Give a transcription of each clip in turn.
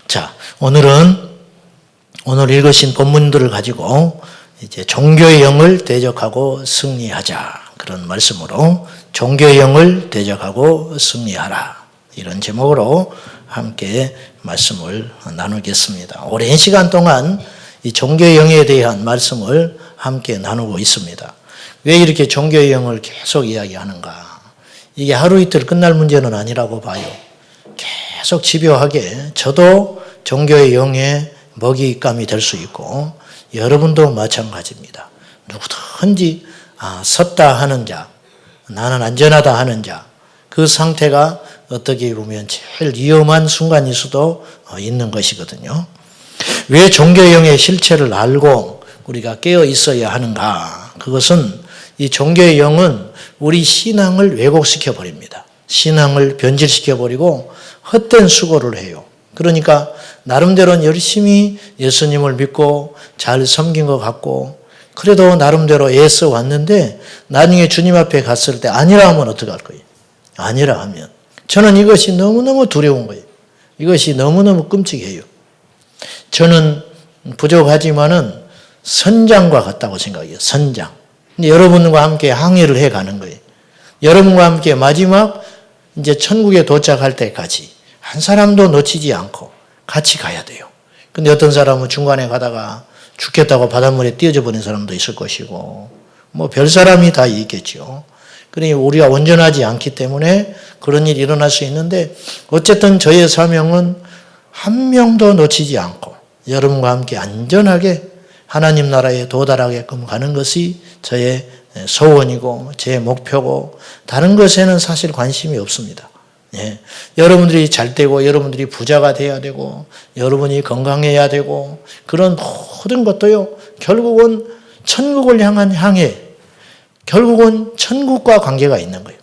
자, 오늘 읽으신 본문들을 가지고 이제 종교의 영을 대적하고 승리하자. 그런 말씀으로 종교의 영을 대적하고 승리하라. 이런 제목으로 함께 말씀을 나누겠습니다. 오랜 시간 동안 이 종교의 영에 대한 말씀을 함께 나누고 있습니다. 왜 이렇게 종교의 영을 계속 이야기하는가? 이게 하루 이틀 끝날 문제는 아니라고 봐요. 계속 집요하게 저도 종교의 영에 먹잇감이 될 수 있고 여러분도 마찬가지입니다. 누구든지 섰다 하는 자, 나는 안전하다 하는 자, 그 상태가 어떻게 보면 제일 위험한 순간일 수도 있는 것이거든요. 왜 종교의 영의 실체를 알고 우리가 깨어 있어야 하는가? 그것은 이 종교의 영은 우리 신앙을 왜곡시켜 버립니다. 신앙을 변질시켜 버리고 헛된 수고를 해요. 그러니까 나름대로는 열심히 예수님을 믿고 잘 섬긴 것 같고 그래도 나름대로 애써 왔는데 나중에 주님 앞에 갔을 때 아니라 하면 어떻게 할 거예요? 아니라 하면 저는 이것이 너무너무 두려운 거예요. 이것이 너무너무 끔찍해요. 저는 부족하지만은 선장과 같다고 생각해요. 선장. 근데 여러분과 함께 항해를 해가는 거예요. 여러분과 함께 마지막 이제 천국에 도착할 때까지 한 사람도 놓치지 않고 같이 가야 돼요. 근데 어떤 사람은 중간에 가다가 죽겠다고 바닷물에 뛰어져 버린 사람도 있을 것이고 뭐 별 사람이 다 있겠죠. 그러니 우리가 온전하지 않기 때문에 그런 일이 일어날 수 있는데 어쨌든 저의 사명은 한 명도 놓치지 않고 여러분과 함께 안전하게 하나님 나라에 도달하게끔 가는 것이 저의 소원이고 제 목표고 다른 것에는 사실 관심이 없습니다. 예. 여러분들이 잘 되고 여러분들이 부자가 돼야 되고 여러분이 건강해야 되고 그런 모든 것도요 결국은 천국을 향한 항해, 결국은 천국과 관계가 있는 거예요.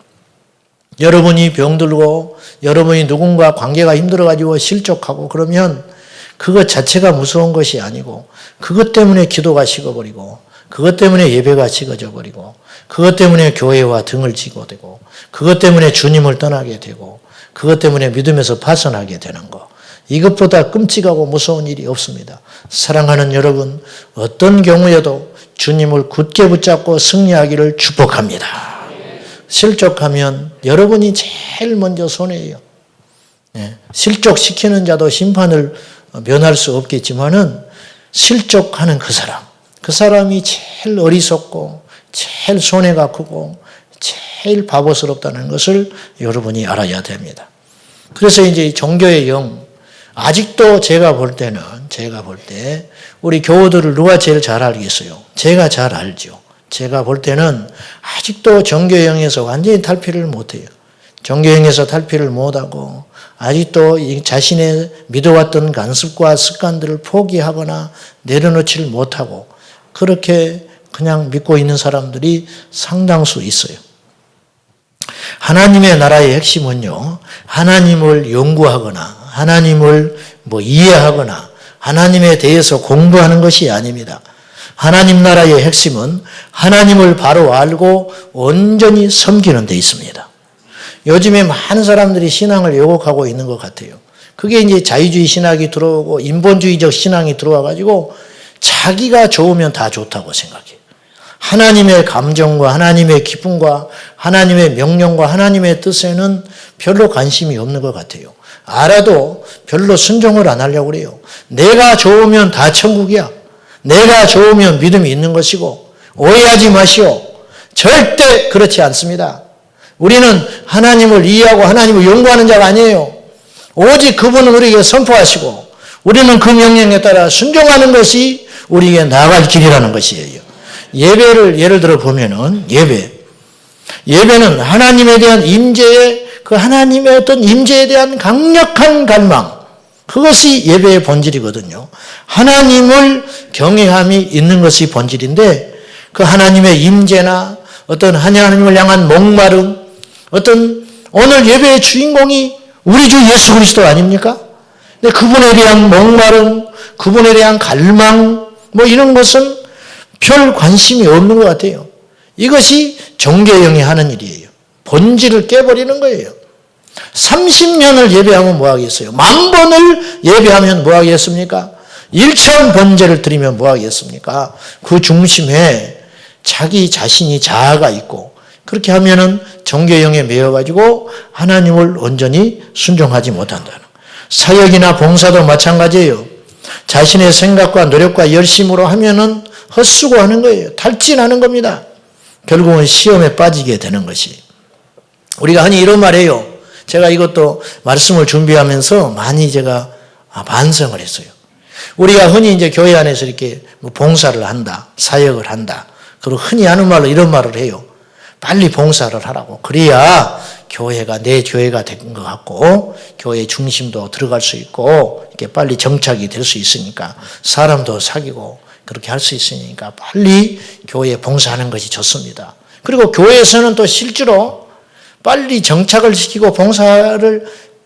여러분이 병들고 여러분이 누군가 관계가 힘들어가지고 실족하고 그러면 그것 자체가 무서운 것이 아니고 그것 때문에 기도가 식어버리고 그것 때문에 예배가 식어져 버리고 그것 때문에 교회와 등을 지고 되고 그것 때문에 주님을 떠나게 되고 그것 때문에 믿음에서 파선하게 되는 거. 이것보다 끔찍하고 무서운 일이 없습니다. 사랑하는 여러분, 어떤 경우에도 주님을 굳게 붙잡고 승리하기를 축복합니다. 실족하면 여러분이 제일 먼저 손해예요. 실족시키는 자도 심판을 면할 수 없겠지만은 실족하는 그 사람이 제일 어리석고 제일 손해가 크고 제일 바보스럽다는 것을 여러분이 알아야 됩니다. 그래서 이제 종교의 영, 아직도 제가 볼 때 우리 교우들을 누가 제일 잘 알겠어요? 제가 잘 알죠. 제가 볼 때는 아직도 종교의 영에서 완전히 탈피를 못해요. 종교의 영에서 탈피를 못하고 아직도 자신의 믿어왔던 관습과 습관들을 포기하거나 내려놓지를 못하고 그렇게 그냥 믿고 있는 사람들이 상당수 있어요. 하나님의 나라의 핵심은요, 하나님을 연구하거나 하나님을 이해하거나 하나님에 대해서 공부하는 것이 아닙니다. 하나님 나라의 핵심은 하나님을 바로 알고 온전히 섬기는 데 있습니다. 요즘에 많은 사람들이 신앙을 왜곡하고 있는 것 같아요. 그게 이제 자유주의 신학이 들어오고 인본주의적 신앙이 들어와가지고 자기가 좋으면 다 좋다고 생각해요. 하나님의 감정과 하나님의 기쁨과 하나님의 명령과 하나님의 뜻에는 별로 관심이 없는 것 같아요. 알아도 별로 순종을 안 하려고 그래요. 내가 좋으면 다 천국이야. 내가 좋으면 믿음이 있는 것이고 오해하지 마시오. 절대 그렇지 않습니다. 우리는 하나님을 이해하고 하나님을 연구하는 자가 아니에요. 오직 그분은 우리에게 선포하시고 우리는 그 명령에 따라 순종하는 것이 우리에게 나아갈 길이라는 것이에요. 예배를 예를 들어 보면은 예배는 하나님에 대한 임재의 그 하나님의 어떤 임재에 대한 강력한 갈망, 그것이 예배의 본질이거든요. 하나님을 경외함이 있는 것이 본질인데 그 하나님의 임재나 어떤 하나님을 향한 목마름, 어떤 오늘 예배의 주인공이 우리 주 예수 그리스도 아닙니까? 근데 그분에 대한 목마름, 그분에 대한 갈망 이런 것은 별 관심이 없는 것 같아요. 이것이 종교의 영이 하는 일이에요. 본질을 깨버리는 거예요. 30년을 예배하면 뭐 하겠어요? 10,000번을 예배하면 뭐 하겠습니까? 1천 번제를 드리면 뭐 하겠습니까? 그 중심에 자기 자신이 자아가 있고, 그렇게 하면은 종교형에 매여가지고 하나님을 온전히 순종하지 못한다는. 사역이나 봉사도 마찬가지예요. 자신의 생각과 노력과 열심으로 하면은 헛수고하는 거예요. 탈진하는 겁니다. 결국은 시험에 빠지게 되는 것이. 우리가 흔히 이런 말이에요. 제가 이것도 말씀을 준비하면서 많이 제가 반성을 했어요. 우리가 흔히 이제 교회 안에서 이렇게 봉사를 한다, 사역을 한다. 그리고 흔히 하는 말로 이런 말을 해요. 빨리 봉사를 하라고. 그래야 교회가 내 교회가 된 것 같고, 교회 중심도 들어갈 수 있고, 이렇게 빨리 정착이 될 수 있으니까, 사람도 사귀고, 그렇게 할 수 있으니까 빨리 교회에 봉사하는 것이 좋습니다. 그리고 교회에서는 또 실제로 빨리 정착을 시키고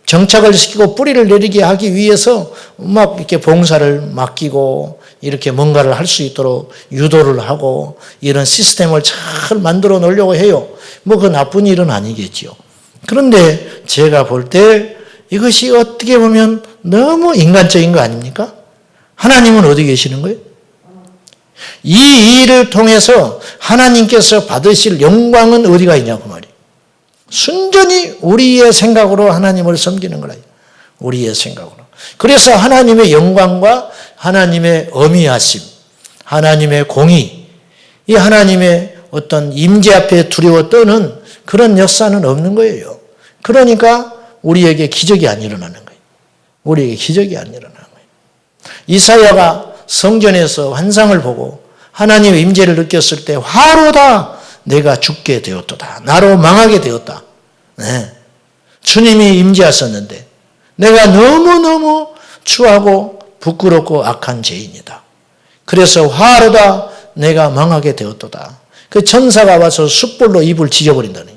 정착을 시키고 뿌리를 내리게 하기 위해서 막 이렇게 봉사를 맡기고 이렇게 뭔가를 할 수 있도록 유도를 하고 이런 시스템을 잘 만들어 놓으려고 해요. 뭐 그 나쁜 일은 아니겠지요. 그런데 제가 볼 때 이것이 어떻게 보면 너무 인간적인 거 아닙니까? 하나님은 어디 계시는 거예요? 이 일을 통해서 하나님께서 받으실 영광은 어디가 있냐고 말이에요. 순전히 우리의 생각으로 하나님을 섬기는 거라. 우리의 생각으로. 그래서 하나님의 영광과 하나님의 어미하심, 하나님의 공의, 이 하나님의 어떤 임재 앞에 두려워 떠는 그런 역사는 없는 거예요. 그러니까 우리에게 기적이 안 일어나는 거예요. 우리에게 기적이 안 일어나는 거예요. 이사야가 성전에서 환상을 보고 하나님의 임재를 느꼈을 때 화로다 내가 죽게 되었도다. 나로 망하게 되었다. 네. 주님이 임재하셨는데 내가 너무너무 추하고 부끄럽고 악한 죄인이다. 그래서 화로다 내가 망하게 되었도다. 그 천사가 와서 숯불로 입을 지져버린다는.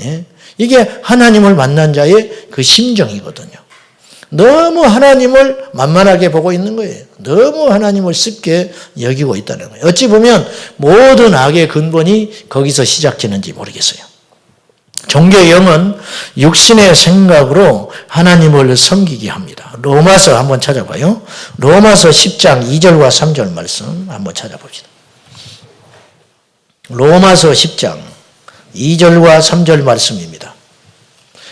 예? 이게 하나님을 만난 자의 그 심정이거든요. 너무 하나님을 만만하게 보고 있는 거예요. 너무 하나님을 쉽게 여기고 있다는 거예요. 어찌 보면 모든 악의 근본이 거기서 시작되는지 모르겠어요. 종교의 영은 육신의 생각으로 하나님을 섬기게 합니다. 로마서 한번 찾아봐요. 로마서 10장 2절과 3절 말씀 한번 찾아봅시다. 로마서 10장 2절과 3절 말씀입니다.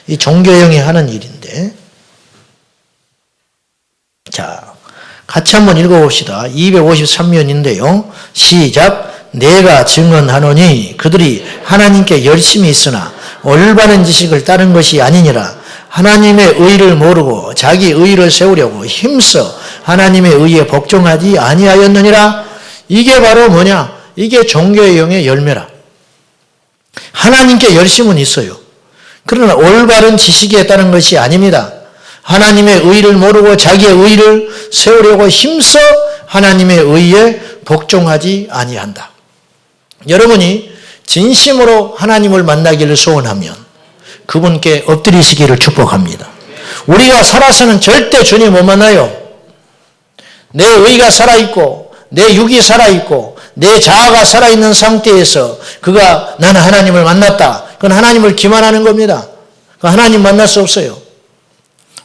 이 종교의 영이 하는 일인데, 자, 같이 한번 읽어봅시다. 253면인데요. 시작. 내가 증언하노니 그들이 하나님께 열심히 있으나 올바른 지식을 따른 것이 아니니라. 하나님의 의를 모르고 자기 의를 세우려고 힘써 하나님의 의에 복종하지 아니하였느니라. 이게 바로 뭐냐? 이게 종교의 영의 열매라. 하나님께 열심은 있어요. 그러나 올바른 지식에 따른 것이 아닙니다. 하나님의 의를 모르고 자기의 의를 세우려고 힘써 하나님의 의에 복종하지 아니한다. 여러분이 진심으로 하나님을 만나기를 소원하면 그분께 엎드리시기를 축복합니다. 우리가 살아서는 절대 주님 못 만나요. 내 의가 살아있고 내 육이 살아있고 내 자아가 살아있는 상태에서 그가 나는 하나님을 만났다. 그건 하나님을 기만하는 겁니다. 하나님 만날 수 없어요.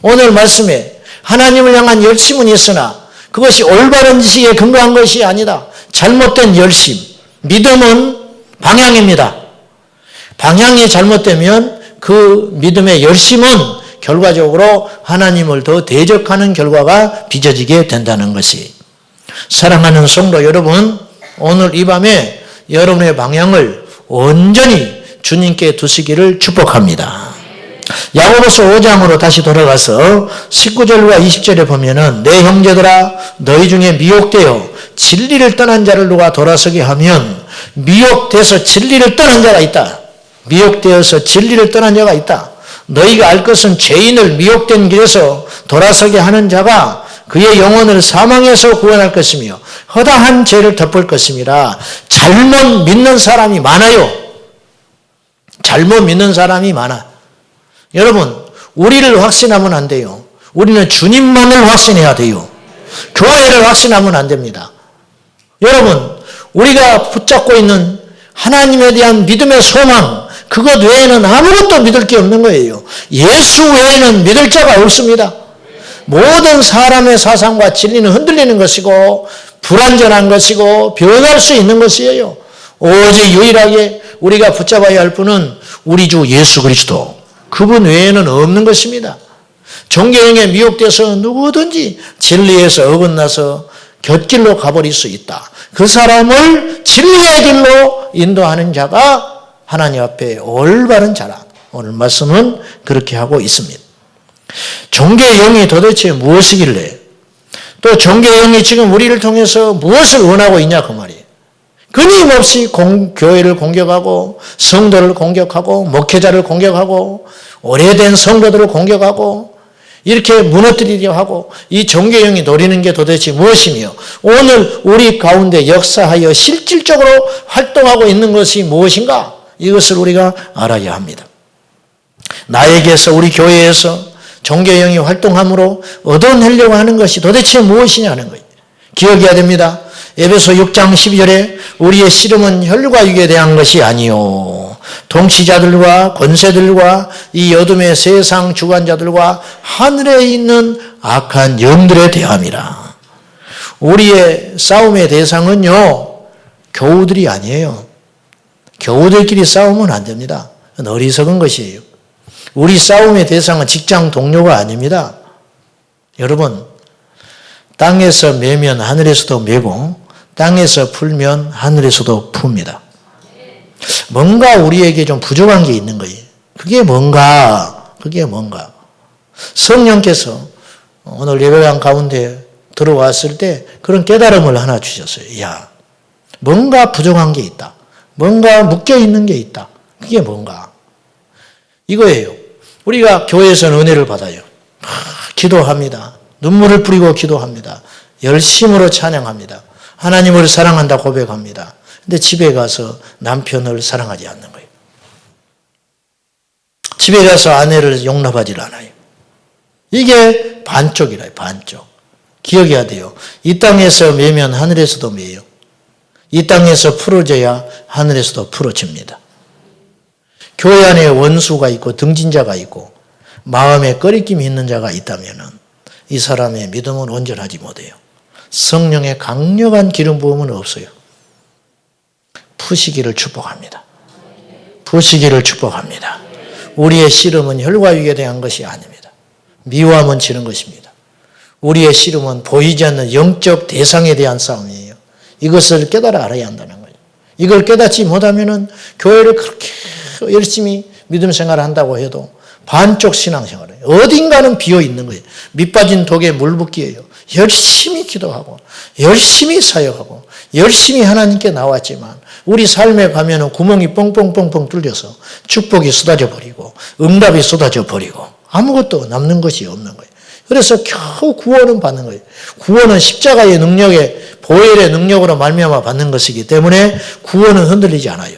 오늘 말씀에 하나님을 향한 열심은 있으나 그것이 올바른 지식에 근거한 것이 아니다. 잘못된 열심. 믿음은 방향입니다. 방향이 잘못되면 그 믿음의 열심은 결과적으로 하나님을 더 대적하는 결과가 빚어지게 된다는 것이. 사랑하는 성도 여러분, 오늘 이 밤에 여러분의 방향을 온전히 주님께 두시기를 축복합니다. 야고보서 5장으로 다시 돌아가서 19절과 20절에 보면은 내 형제들아 너희 중에 미혹되어 진리를 떠난 자를 누가 돌아서게 하면 미혹돼서 진리를 떠난 자가 있다. 미혹되어서 진리를 떠난 자가 있다. 너희가 알 것은 죄인을 미혹된 길에서 돌아서게 하는 자가 그의 영혼을 사망에서 구원할 것이며 허다한 죄를 덮을 것임이라. 잘못 믿는 사람이 많아요. 잘못 믿는 사람이 많아. 여러분, 우리를 확신하면 안 돼요. 우리는 주님만을 확신해야 돼요. 교회를 확신하면 안 됩니다. 여러분, 우리가 붙잡고 있는 하나님에 대한 믿음의 소망, 그것 외에는 아무것도 믿을 게 없는 거예요. 예수 외에는 믿을 자가 없습니다. 모든 사람의 사상과 진리는 흔들리는 것이고 불완전한 것이고 변할 수 있는 것이에요. 오직 유일하게 우리가 붙잡아야 할 분은 우리 주 예수 그리스도, 그분 외에는 없는 것입니다. 종교형에 미혹돼서 누구든지 진리에서 어긋나서 곁길로 가버릴 수 있다. 그 사람을 진리의 길로 인도하는 자가 하나님 앞에 올바른 자라. 오늘 말씀은 그렇게 하고 있습니다. 종교의 영이 도대체 무엇이길래, 또 종교의 영이 지금 우리를 통해서 무엇을 원하고 있냐 그 말이에요. 끊임없이 교회를 공격하고 성도를 공격하고 목회자를 공격하고 오래된 성도들을 공격하고 이렇게 무너뜨리려 하고, 이 종교의 영이 노리는 게 도대체 무엇이며 오늘 우리 가운데 역사하여 실질적으로 활동하고 있는 것이 무엇인가, 이것을 우리가 알아야 합니다. 나에게서, 우리 교회에서 종교의 영이 활동함으로 얻어내려고 하는 것이 도대체 무엇이냐는 거예요. 기억해야 됩니다. 에베소 6장 12절에 우리의 씨름은 혈과 육에 대한 것이 아니요 통치자들과 권세들과 이 어둠의 세상 주관자들과 하늘에 있는 악한 영들에 대함이라. 우리의 싸움의 대상은요, 교우들이 아니에요. 교우들끼리 싸우면 안 됩니다. 어리석은 것이에요. 우리 싸움의 대상은 직장 동료가 아닙니다. 여러분, 땅에서 매면 하늘에서도 매고 땅에서 풀면 하늘에서도 풉니다. 뭔가 우리에게 좀 부족한 게 있는 거예요. 그게 뭔가? 성령께서 오늘 예배당 가운데 들어왔을 때 그런 깨달음을 하나 주셨어요. 야, 뭔가 부족한 게 있다. 뭔가 묶여 있는 게 있다. 그게 뭔가? 이거예요. 우리가 교회에서는 은혜를 받아요. 기도합니다. 눈물을 뿌리고 기도합니다. 열심으로 찬양합니다. 하나님을 사랑한다 고백합니다. 근데 집에 가서 남편을 사랑하지 않는 거예요. 집에 가서 아내를 용납하지 않아요. 이게 반쪽이라요. 반쪽. 기억해야 돼요. 이 땅에서 매면 하늘에서도 매요. 이 땅에서 풀어져야 하늘에서도 풀어집니다. 교회 안에 원수가 있고 등진자가 있고 마음에 꺼리낌이 있는 자가 있다면 이 사람의 믿음은 온전하지 못해요. 성령의 강력한 기름 부음은 없어요. 푸시기를 축복합니다. 푸시기를 축복합니다. 우리의 씨름은 혈과 육에 대한 것이 아닙니다. 미워하면 지는 것입니다. 우리의 씨름은 보이지 않는 영적 대상에 대한 싸움이에요. 이것을 깨달아 알아야 한다는 거예요. 이걸 깨닫지 못하면 교회를 그렇게 열심히 믿음 생활을 한다고 해도 반쪽 신앙생활이에요. 어딘가는 비어 있는 거예요. 밑빠진 독에 물 붓기예요. 열심히 기도하고 열심히 사역하고 열심히 하나님께 나왔지만 우리 삶에 가면은 구멍이 뻥뻥뻥뻥 뚫려서 축복이 쏟아져 버리고 응답이 쏟아져 버리고 아무것도 남는 것이 없는 거예요. 그래서 겨우 구원은 받는 거예요. 구원은 십자가의 능력에 보혈의 능력으로 말미암아 받는 것이기 때문에 구원은 흔들리지 않아요.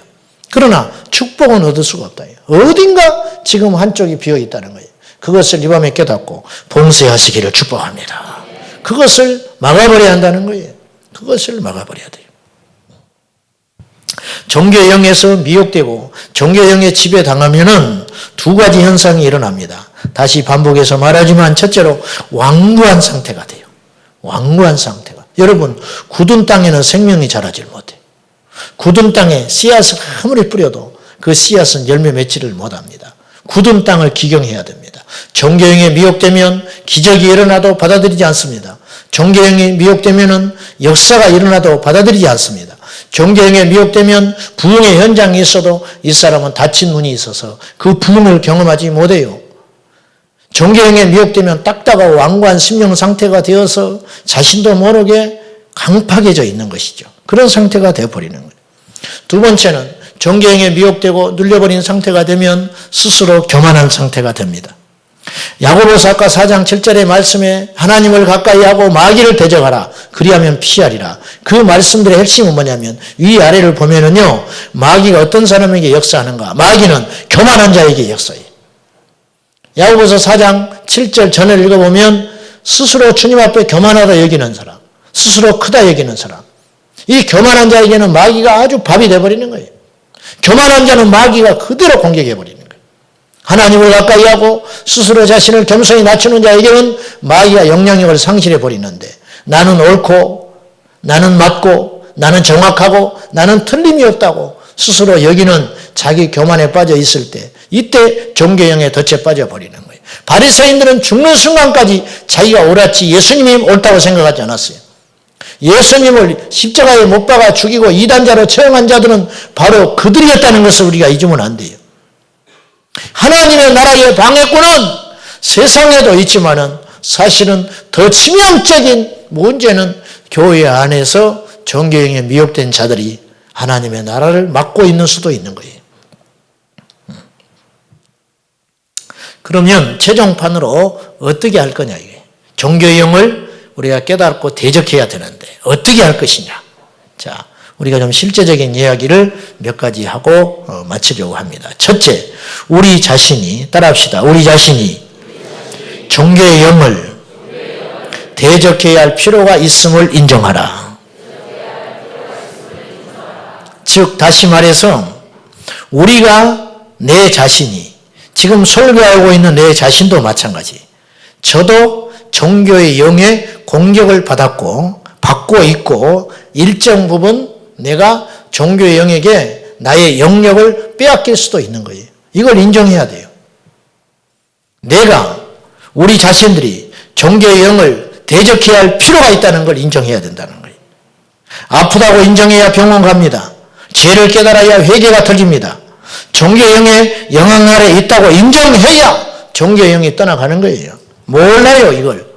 그러나 축복은 얻을 수가 없다. 어딘가 지금 한쪽이 비어 있다는 거예요. 그것을 이 밤에 깨닫고 봉쇄하시기를 축복합니다. 그것을 막아버려야 한다는 거예요. 그것을 막아버려야 돼요. 종교의 영에서 미혹되고 종교의 영에 지배당하면은 두 가지 현상이 일어납니다. 다시 반복해서 말하지만 첫째로 완고한 상태가 돼요. 완고한 상태가. 여러분, 굳은 땅에는 생명이 자라질 못해요. 굳은 땅에 씨앗을 아무리 뿌려도 그 씨앗은 열매 맺지를 못합니다. 굳은 땅을 기경해야 됩니다. 종교형에 미혹되면 기적이 일어나도 받아들이지 않습니다. 종교형에 미혹되면 역사가 일어나도 받아들이지 않습니다. 종교형에 미혹되면 부흥의 현장이 있어도 이 사람은 닫힌 문이 있어서 그 부흥을 경험하지 못해요. 종교형에 미혹되면 딱딱하고 완고한 심령 상태가 되어서 자신도 모르게 강팍해져 있는 것이죠. 그런 상태가 되어버리는 거예요. 두 번째는 종교형에 미혹되고 눌려버린 상태가 되면 스스로 교만한 상태가 됩니다. 야고보서 아까 4장 7절의 말씀에 하나님을 가까이 하고 마귀를 대적하라. 그리하면 피하리라. 그 말씀들의 핵심은 뭐냐면 위아래를 보면은요, 마귀가 어떤 사람에게 역사하는가? 마귀는 교만한 자에게 역사해요. 야고보서 4장 7절 전을 읽어보면 스스로 주님 앞에 교만하다 여기는 사람, 스스로 크다 여기는 사람, 이 교만한 자에게는 마귀가 아주 밥이 돼버리는 거예요. 교만한 자는 마귀가 그대로 공격해버리는 거예요. 하나님을 가까이 하고 스스로 자신을 겸손히 낮추는 자에게는 마귀가 영향력을 상실해 버리는데, 나는 옳고 나는 맞고 나는 정확하고 나는 틀림이 없다고 스스로 여기는 자기 교만에 빠져 있을 때, 이때 종교형에 덫에 빠져버리는 거예요. 바리새인들은 죽는 순간까지 자기가 옳았지 예수님이 옳다고 생각하지 않았어요. 예수님을 십자가에 못 박아 죽이고 이단자로 처형한 자들은 바로 그들이었다는 것을 우리가 잊으면 안 돼요. 하나님의 나라의 방해꾼은 세상에도 있지만은 사실은 더 치명적인 문제는 교회 안에서 종교형에 미혹된 자들이 하나님의 나라를 막고 있는 수도 있는 거예요. 그러면 최종판으로 어떻게 할 거냐 이게. 종교형을 우리가 깨닫고 대적해야 되는데 어떻게 할 것이냐. 자, 우리가 좀 실제적인 이야기를 몇 가지 하고 마치려고 합니다. 첫째, 우리 자신이, 따라합시다. 우리 자신이 종교의 영을 대적해야 할 필요가 있음을 인정하라. 즉 다시 말해서 우리가 내 자신이 지금 설교하고 있는 내 자신도 마찬가지. 저도 종교의 영에 공격을 받고 있고 일정 부분 내가 종교의 영에게 나의 영역을 빼앗길 수도 있는 거예요. 이걸 인정해야 돼요. 내가 우리 자신들이 종교의 영을 대적해야 할 필요가 있다는 걸 인정해야 된다는 거예요. 아프다고 인정해야 병원 갑니다. 죄를 깨달아야 회개가 터집니다. 종교의 영의 영향 아래 있다고 인정해야 종교의 영이 떠나가는 거예요. 몰라요 이걸.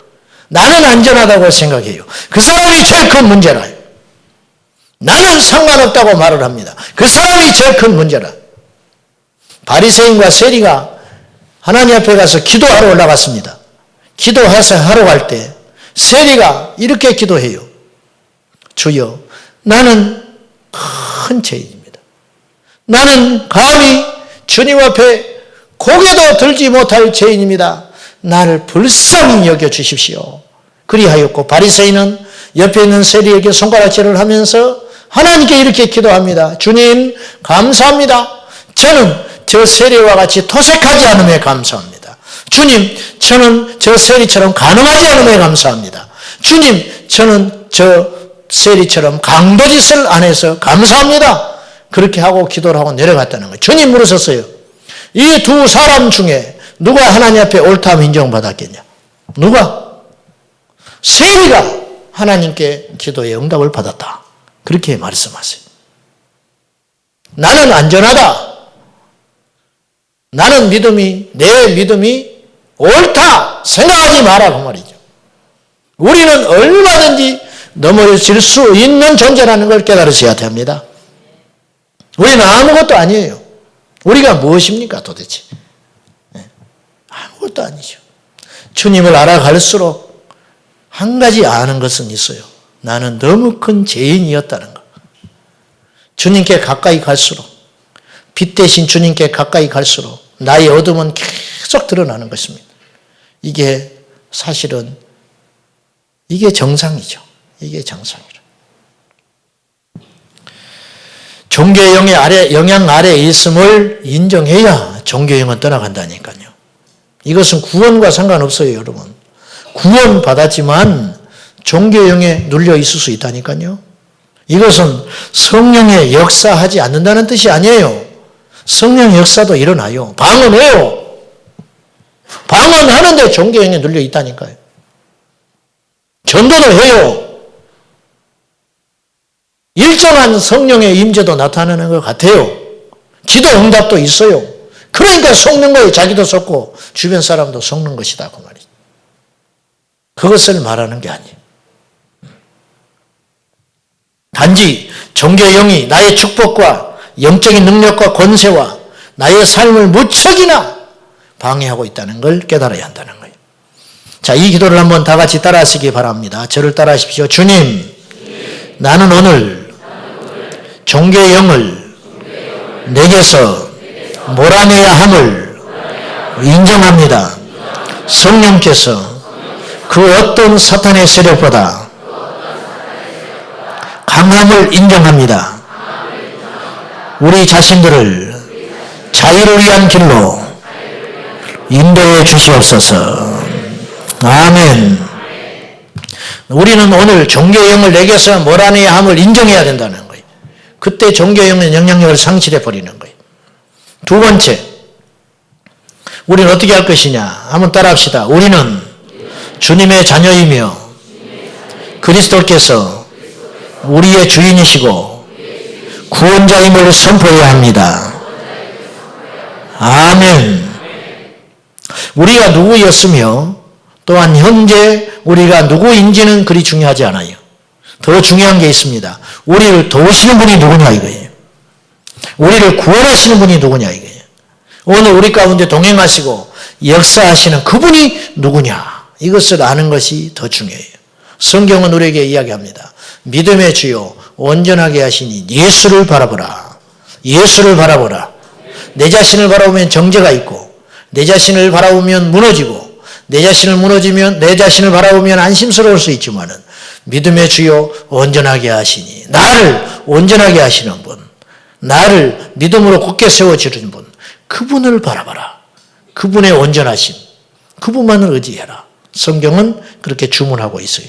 나는 안전하다고 생각해요. 그 사람이 제일 큰 문제라. 나는 상관없다고 말을 합니다. 그 사람이 제일 큰 문제라. 바리새인과 세리가 하나님 앞에 가서 기도하러 올라갔습니다. 기도해서 하러 갈 때 세리가 이렇게 기도해요. 주여, 나는 큰 죄인입니다. 나는 감히 주님 앞에 고개도 들지 못할 죄인입니다. 나를 불쌍히 여겨주십시오. 그리하였고 바리새인은 옆에 있는 세리에게 손가락질을 하면서 하나님께 이렇게 기도합니다. 주님 감사합니다. 저는 저 세리와 같이 토색하지 않음에 감사합니다. 주님 저는 저 세리처럼 간음하지 않음에 감사합니다. 주님 저는 저 세리처럼 강도짓을 안 해서 감사합니다. 그렇게 하고 기도를 하고 내려갔다는 거예요. 주님 물으셨어요. 이 두 사람 중에 누가 하나님 앞에 옳다면 인정받았겠냐? 누가? 세리가 하나님께 기도의 응답을 받았다. 그렇게 말씀하세요. 나는 안전하다. 나는 내 믿음이 옳다 생각하지 마라 그 말이죠. 우리는 얼마든지 넘어질 수 있는 존재라는 걸 깨달으셔야 됩니다. 우리는 아무것도 아니에요. 우리가 무엇입니까 도대체? 아무것도 아니죠. 주님을 알아갈수록 한 가지 아는 것은 있어요. 나는 너무 큰 죄인이었다는 것. 주님께 가까이 갈수록, 빛 대신 주님께 가까이 갈수록 나의 어둠은 계속 드러나는 것입니다. 이게 사실은 이게 정상이죠. 이게 정상이죠. 종교의 영향 아래에 있음을 인정해야 종교의 영은 떠나간다니까요. 이것은 구원과 상관없어요, 여러분. 구원 받았지만 종교의 영에 눌려 있을 수 있다니까요. 이것은 성령의 역사하지 않는다는 뜻이 아니에요. 성령 역사도 일어나요. 방언해요. 방언하는데 종교의 영에 눌려 있다니까요. 전도도 해요. 일정한 성령의 임재도 나타나는 것 같아요. 기도 응답도 있어요. 그러니까 속는 거예요. 자기도 속고 주변 사람도 속는 것이다 그 말이죠. 그것을 말하는 게 아니에요. 단지 종교의 영이 나의 축복과 영적인 능력과 권세와 나의 삶을 무척이나 방해하고 있다는 걸 깨달아야 한다는 거예요. 자, 이 기도를 한번 다 같이 따라하시기 바랍니다. 저를 따라하십시오. 주님, 나는 오늘 종교의 영을 내게서 몰아내야 함을 인정합니다. 성령께서 그 어떤 사탄의 세력보다 강함을 인정합니다. 우리 자신들을 자유를 위한 길로 인도해 주시옵소서. 아멘. 우리는 오늘 종교의 영을 내게서 몰아내야 함을 인정해야 된다는 거예요. 그때 종교의 영의 영향력을 상실해 버리는 거예요. 두 번째, 우리는 어떻게 할 것이냐? 한번 따라합시다. 우리는 주님의 자녀이며 그리스도께서 우리의 주인이시고 구원자임을 선포해야 합니다. 아멘. 우리가 누구였으며 또한 현재 우리가 누구인지는 그리 중요하지 않아요. 더 중요한 게 있습니다. 우리를 도우시는 분이 누구냐 이거예요. 우리를 구원하시는 분이 누구냐 이거예요. 오늘 우리 가운데 동행하시고 역사하시는 그분이 누구냐, 이것을 아는 것이 더 중요해요. 성경은 우리에게 이야기합니다. 믿음의 주요 온전하게 하시니 예수를 바라보라. 예수를 바라보라. 내 자신을 바라보면 정죄가 있고, 내 자신을 바라보면 무너지고, 내 자신을 바라보면 안심스러울 수 있지만은 믿음의 주요 온전하게 하시니, 나를 온전하게 하시는 분, 나를 믿음으로 굳게 세워주는 분, 그분을 바라봐라. 그분의 온전하심, 그분만을 의지해라. 성경은 그렇게 주문하고 있어요.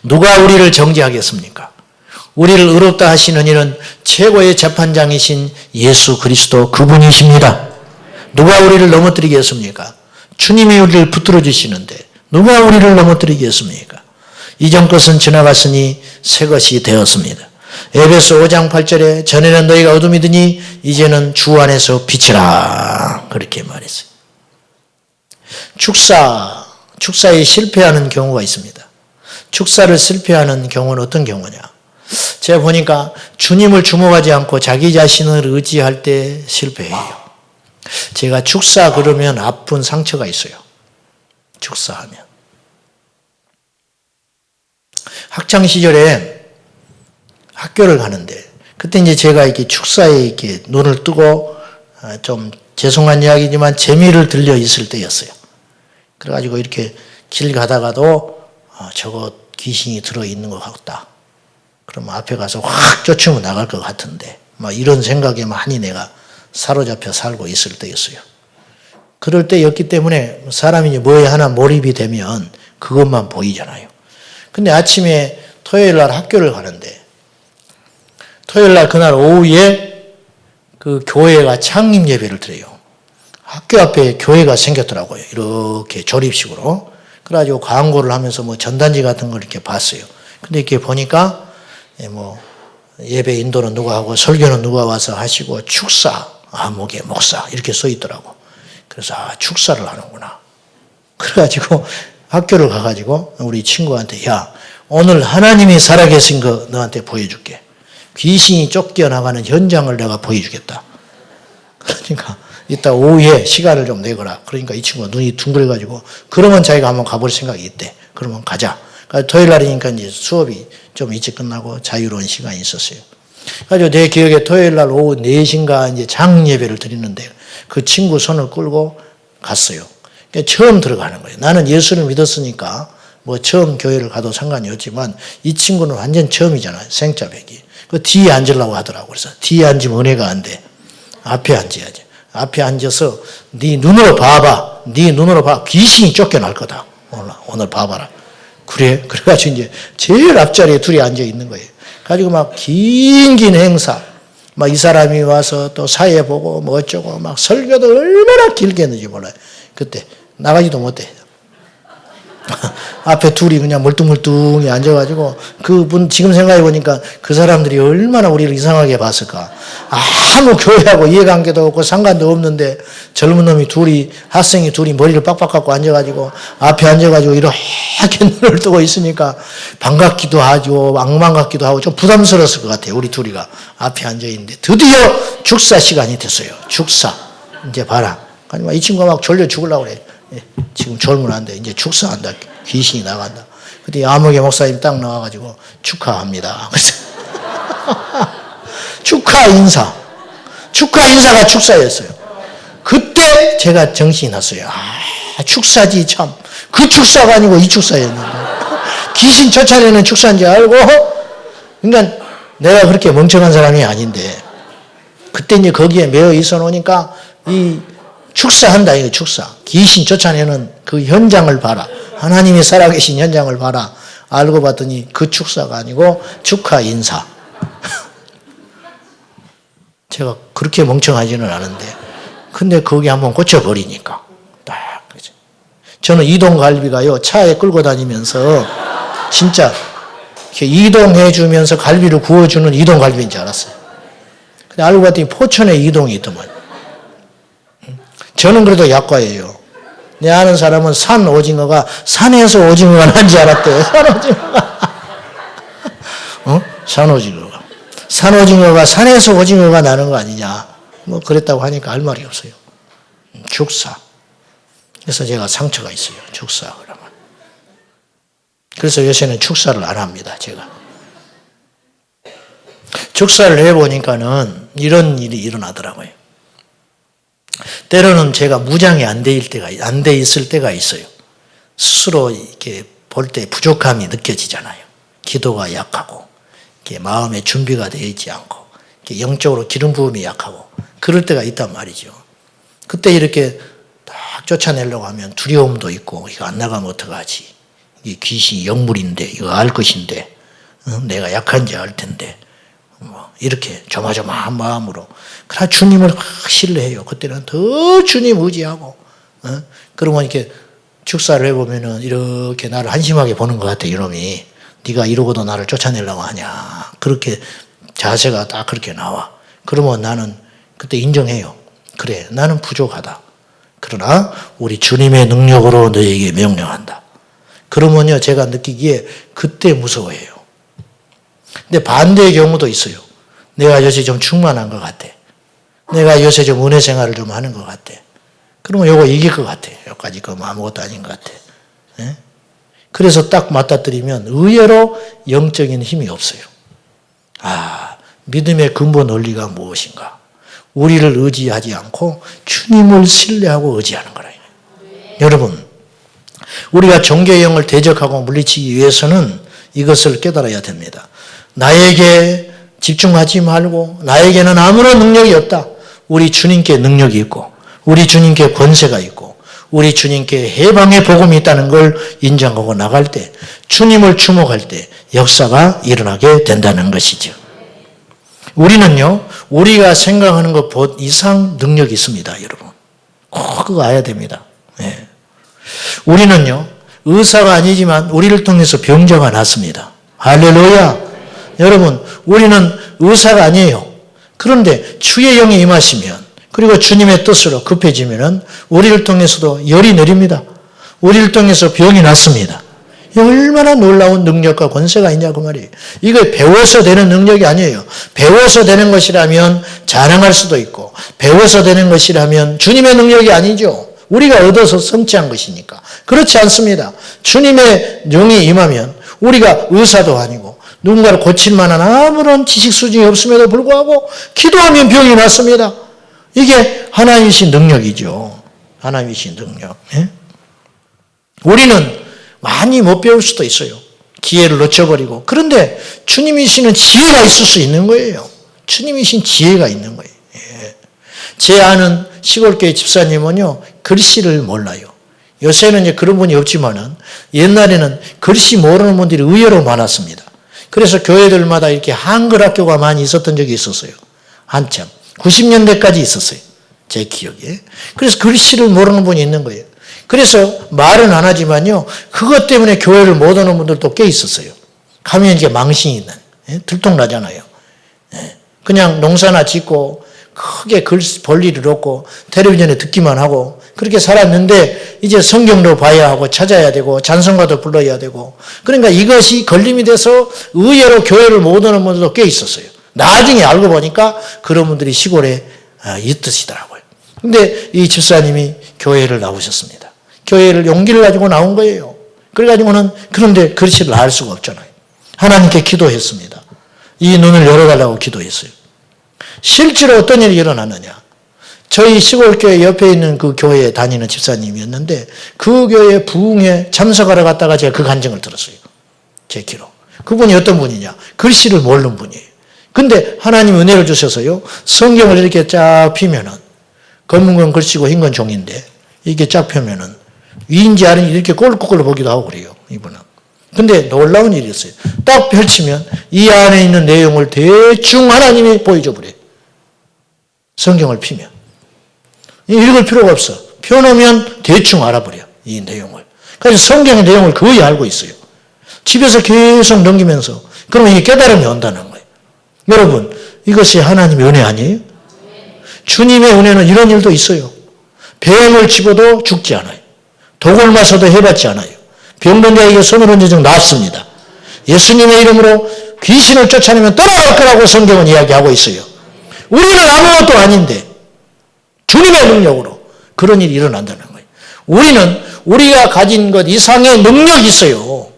누가 우리를 정죄하겠습니까? 우리를 의롭다 하시는 이는 최고의 재판장이신 예수 그리스도 그분이십니다. 누가 우리를 넘어뜨리겠습니까? 주님이 우리를 붙들어 주시는데 누가 우리를 넘어뜨리겠습니까? 이전 것은 지나갔으니 새 것이 되었습니다. 에베소 5장 8절에 전에는 너희가 어둠이더니 이제는 주 안에서 빛이라, 그렇게 말했어요. 축사에 실패하는 경우가 있습니다. 축사를 실패하는 경우는 어떤 경우냐? 제가 보니까 주님을 주목하지 않고 자기 자신을 의지할 때 실패해요. 제가 축사 그러면 아픈 상처가 있어요. 축사하면. 학창시절에 학교를 가는데, 그때 이제 제가 이렇게 축사에 이렇게 눈을 뜨고, 좀 죄송한 이야기지만 재미를 들려 있을 때였어요. 그래가지고 이렇게 길 가다가도, 저거 귀신이 들어있는 것 같다. 그러면 앞에 가서 확 쫓으면 나갈 것 같은데, 막 이런 생각에 많이 내가 사로잡혀 살고 있을 때였어요. 그럴 때였기 때문에 사람이 뭐에 하나 몰입이 되면 그것만 보이잖아요. 근데 아침에 토요일 날 학교를 가는데, 토요일 날 그날 오후에 그 교회가 창립 예배를 드려요. 학교 앞에 교회가 생겼더라고요. 이렇게 조립식으로. 그래가지고 광고를 하면서 뭐 전단지 같은 걸 이렇게 봤어요. 근데 이렇게 보니까 뭐 예배 인도는 누가 하고 설교는 누가 와서 하시고 축사, 목에 목사 이렇게 써 있더라고. 그래서 축사를 하는구나. 그래가지고 학교를 가가지고 우리 친구한테, 야, 오늘 하나님이 살아계신 거 너한테 보여줄게. 귀신이 쫓겨나가는 현장을 내가 보여주겠다. 그러니까 이따 오후에 시간을 좀 내거라. 그러니까 이 친구가 눈이 둥글어가지고, 그러면 자기가 한번 가볼 생각이 있대. 그러면 가자. 그러니까 토요일 날이니까 이제 수업이 좀 일찍 끝나고 자유로운 시간이 있었어요. 그래서 내 기억에 토요일 날 오후 4시인가 이제 장예배를 드리는데 그 친구 손을 끌고 갔어요. 그러니까 처음 들어가는 거예요. 나는 예수를 믿었으니까 뭐 처음 교회를 가도 상관이 없지만 이 친구는 완전 처음이잖아요. 생짜배기. 그 뒤에 앉으려고 하더라고. 그래서 뒤에 앉으면 은혜가 안 돼. 앞에 앉아야지. 앞에 앉아서 네 눈으로 봐봐. 네 눈으로 봐. 귀신이 쫓겨날 거다. 오늘 봐봐라. 그래. 그래가지고 이제 제일 앞자리에 둘이 앉아 있는 거예요. 가지고 막 긴 행사. 막 이 사람이 와서 또 사회 보고 뭐 어쩌고 막 설교도 얼마나 길게 했는지 몰라요. 그때 나가지도 못해. 앞에 둘이 그냥 멀뚱멀뚱히 앉아가지고, 그분 지금 생각해보니까 그 사람들이 얼마나 우리를 이상하게 봤을까. 아무 교회하고 이해관계도 없고 상관도 없는데 젊은 놈이 둘이, 학생이 둘이 머리를 빡빡 깎고 앉아가지고 앞에 앉아가지고 이렇게 눈을 뜨고 있으니까 반갑기도 하고 악만 같기도 하고 좀 부담스러웠을 것 같아요. 우리 둘이가 앞에 앉아있는데 드디어 축사 시간이 됐어요. 축사. 이제 봐라. 아니, 이 친구가 막 졸려 죽으려고 그래. 지금 졸면 안 돼. 이제 축사한다. 귀신이 나간다. 그때 아무개 목사님 딱 나와가지고 축하합니다. 축하 인사가 축사였어요. 그때 제가 정신이 났어요. 축사지 참. 그 축사가 아니고 이 축사였는데. 귀신 쫓아내는 축사인지 알고, 그러니까 내가 그렇게 멍청한 사람이 아닌데 그때 이제 거기에 매여 있어 놓으니까 이 축사한다 이거 축사. 귀신 쫓아내는 그 현장을 봐라. 하나님이 살아계신 현장을 봐라. 알고 봤더니 그 축사가 아니고 축하 인사. 제가 그렇게 멍청하지는 않은데 근데 거기 한번 고쳐버리니까 딱 그죠. 저는 이동갈비가요 차에 끌고 다니면서 진짜 이렇게 이동해 주면서 갈비를 구워주는 이동갈비인 줄 알았어요. 근데 알고 봤더니 포천에 이동이 있더만. 저는 그래도 약과예요. 내 아는 사람은 산 오징어가 산에서 오징어가 난지 알았대요. 산 오징어가. 산 오징어가. 산 오징어가 산에서 오징어가 나는 거 아니냐. 뭐 그랬다고 하니까 할 말이 없어요. 축사. 그래서 제가 상처가 있어요. 축사 그러면. 그래서 요새는 축사를 안 합니다. 제가. 축사를 해보니까는 이런 일이 일어나더라고요. 때로는 제가 무장이 안 돼 있을 때가 있어요. 스스로 이렇게 볼 때 부족함이 느껴지잖아요. 기도가 약하고, 이렇게 마음의 준비가 되어 있지 않고, 이렇게 영적으로 기름 부음이 약하고, 그럴 때가 있단 말이죠. 그때 이렇게 딱 쫓아내려고 하면 두려움도 있고, 이거 안 나가면 어떡하지? 이게 귀신이 영물인데, 이거 알 것인데, 내가 약한지 알 텐데, 이렇게 조마조마한 마음으로. 그러나 주님을 신뢰해요. 그때는 더 주님 의지하고, 그러면 이렇게 축사를 해보면은 이렇게 나를 한심하게 보는 것 같아, 이놈이. 네가 이러고도 나를 쫓아내려고 하냐. 그렇게 자세가 딱 그렇게 나와. 그러면 나는 그때 인정해요. 그래, 나는 부족하다. 그러나 우리 주님의 능력으로 너에게 명령한다. 그러면요, 제가 느끼기에 그때 무서워해요. 근데 반대의 경우도 있어요. 내가 요새 좀 충만한 것 같아. 내가 요새 좀 은혜 생활을 좀 하는 것 같아. 그러면 요거 이길 것 같아. 여기까지 그 아무것도 아닌 것 같아. 네? 그래서 딱 맞닥뜨리면 의외로 영적인 힘이 없어요. 믿음의 근본 원리가 무엇인가? 우리를 의지하지 않고 주님을 신뢰하고 의지하는 거라. 여러분, 우리가 종교의 영을 대적하고 물리치기 위해서는 이것을 깨달아야 됩니다. 나에게 집중하지 말고 나에게는 아무런 능력이 없다. 우리 주님께 능력이 있고 우리 주님께 권세가 있고 우리 주님께 해방의 복음이 있다는 걸 인정하고 나갈 때 주님을 주목할 때 역사가 일어나게 된다는 것이죠. 우리는요, 우리가 생각하는 것 이상 능력이 있습니다, 여러분. 꼭 그거 알아야 됩니다. 네. 우리는요, 의사가 아니지만 우리를 통해서 병자가 났습니다. 할렐루야. 여러분, 우리는 의사가 아니에요. 그런데 주의 영이 임하시면 그리고 주님의 뜻으로 급해지면 우리를 통해서도 열이 내립니다. 우리를 통해서 병이 낫습니다. 얼마나 놀라운 능력과 권세가 있냐 그 말이에요. 이거 배워서 되는 능력이 아니에요. 배워서 되는 것이라면 자랑할 수도 있고 배워서 되는 것이라면 주님의 능력이 아니죠. 우리가 얻어서 성취한 것이니까. 그렇지 않습니다. 주님의 영이 임하면 우리가 의사도 아니고 누군가를 고칠 만한 아무런 지식 수준이 없음에도 불구하고 기도하면 병이 낫습니다. 이게 하나님이신 능력이죠. 하나님이신 능력. 예? 우리는 많이 못 배울 수도 있어요. 기회를 놓쳐버리고. 그런데 주님이시는 지혜가 있을 수 있는 거예요. 주님이신 지혜가 있는 거예요. 예. 제 아는 시골교회 집사님은요, 글씨를 몰라요. 요새는 이제 그런 분이 없지만은 옛날에는 글씨 모르는 분들이 의외로 많았습니다. 그래서 교회들마다 이렇게 한글 학교가 많이 있었던 적이 있었어요. 한참. 90년대까지 있었어요. 제 기억에. 그래서 글씨를 모르는 분이 있는 거예요. 그래서 말은 안 하지만요, 그것 때문에 교회를 못 오는 분들도 꽤 있었어요. 가면 이게 망신이 들통나잖아요. 그냥 농사나 짓고 크게 글 볼 일을 없고 텔레비전에 듣기만 하고 그렇게 살았는데 이제 성경도 봐야 하고 찾아야 되고 찬송가도 불러야 되고 그러니까 이것이 걸림이 돼서 의외로 교회를 못 오는 분들도 꽤 있었어요. 나중에 알고 보니까 그런 분들이 시골에 있으시더라고요. 근데 이 집사님이 교회를 나오셨습니다. 교회를 용기를 가지고 나온 거예요. 그래가지고는 그런데 글씨를 알 수가 없잖아요. 하나님께 기도했습니다. 이 눈을 열어달라고 기도했어요. 실제로 어떤 일이 일어났느냐. 저희 시골교회 옆에 있는 그 교회에 다니는 집사님이었는데 그 교회 부흥에 참석하러 갔다가 제가 그 간증을 들었어요. 제 귀로. 그분이 어떤 분이냐. 글씨를 모르는 분이에요. 근데 하나님 은혜를 주셔서요, 성경을 이렇게 쫙 피면은, 검은 건 글씨고 흰 건 종인데, 이렇게 쫙 펴면은, 위인지 아닌지 이렇게 꼴꼴꼴 보기도 하고 그래요, 이분은. 근데 놀라운 일이 있어요. 딱 펼치면 이 안에 있는 내용을 대충 하나님이 보여줘 버려요. 성경을 피면. 읽을 필요가 없어. 펴놓으면 대충 알아버려, 이 내용을. 그래서 성경의 내용을 거의 알고 있어요. 집에서 계속 넘기면서. 그러면 이게 깨달음이 온다는 거예요. 여러분, 이것이 하나님의 은혜 아니에요? 주님의 은혜는 이런 일도 있어요. 병을 집어도 죽지 않아요. 독을 마셔도 해받지 않아요. 병든 자에게 손을 얹어 낫습니다. 예수님의 이름으로 귀신을 쫓아내면 떠나갈 거라고 성경은 이야기하고 있어요. 우리는 아무것도 아닌데 주님의 능력으로 그런 일이 일어난다는 거예요. 우리는 우리가 가진 것 이상의 능력이 있어요.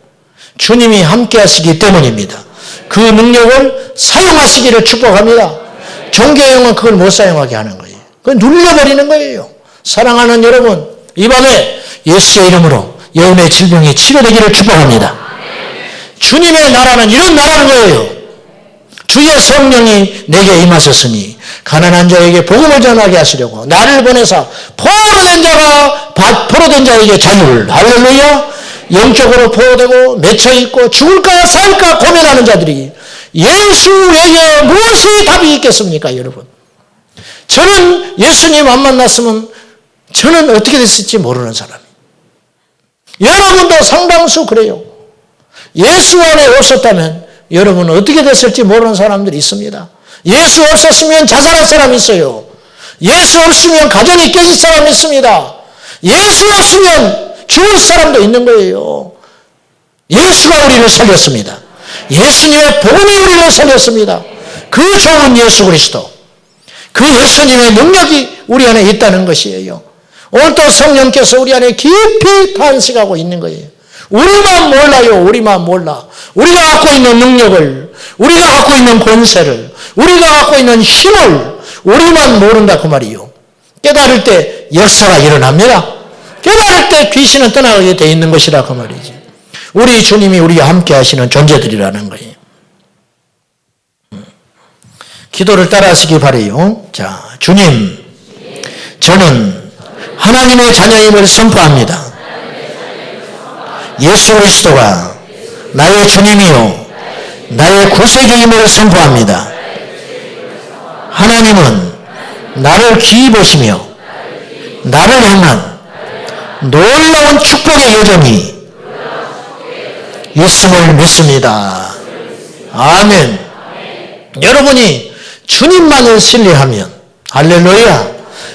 주님이 함께 하시기 때문입니다. 그 능력을 사용하시기를 축복합니다. 종교형은 그걸 못 사용하게 하는 거예요. 그걸 눌려버리는 거예요. 사랑하는 여러분, 이 밤에 예수의 이름으로 여러분의 질병이 치료되기를 축복합니다. 주님의 나라는 이런 나라인 거예요. 주의 성령이 내게 임하셨으니 가난한 자에게 복음을 전하게 하시려고 나를 보내사 포로된 자에게 자유를, 할렐루야. 영적으로 포로되고 맺혀있고 죽을까 살까 고민하는 자들이 예수에게 무엇이 답이 있겠습니까, 여러분? 저는 예수님 안 만났으면 저는 어떻게 됐을지 모르는 사람이에요. 여러분도 상당수 그래요. 예수 안에 없었다면 여러분은 어떻게 됐을지 모르는 사람들이 있습니다. 예수 없었으면 자살할 사람이 있어요. 예수 없으면 가정이 깨질 사람이 있습니다. 예수 없으면 죽을 사람도 있는 거예요. 예수가 우리를 살렸습니다. 예수님의 복음이 우리를 살렸습니다. 그 좋은 예수 그리스도, 그 예수님의 능력이 우리 안에 있다는 것이에요. 오늘도 성령께서 우리 안에 깊이 탄식하고 있는 거예요. 우리만 몰라요. 우리만 몰라. 우리가 갖고 있는 능력을, 우리가 갖고 있는 권세를, 우리가 갖고 있는 힘을 우리만 모른다 그 말이에요. 깨달을 때 역사가 일어납니다. 깨달을 때 귀신은 떠나게 돼 있는 것이라 그 말이지. 우리 주님이 우리와 함께 하시는 존재들이라는 거예요. 기도를 따라 하시기 바라요. 자, 주님, 저는 하나님의 자녀임을 선포합니다. 예수 그리스도가 나의 주님이요 나의 구세주임을 선포합니다. 하나님은 나를 귀히 보시며 나를 향한 놀라운 축복의 여정이 있음을 믿습니다. 아멘. 여러분이 주님만을 신뢰하면, 할렐루야,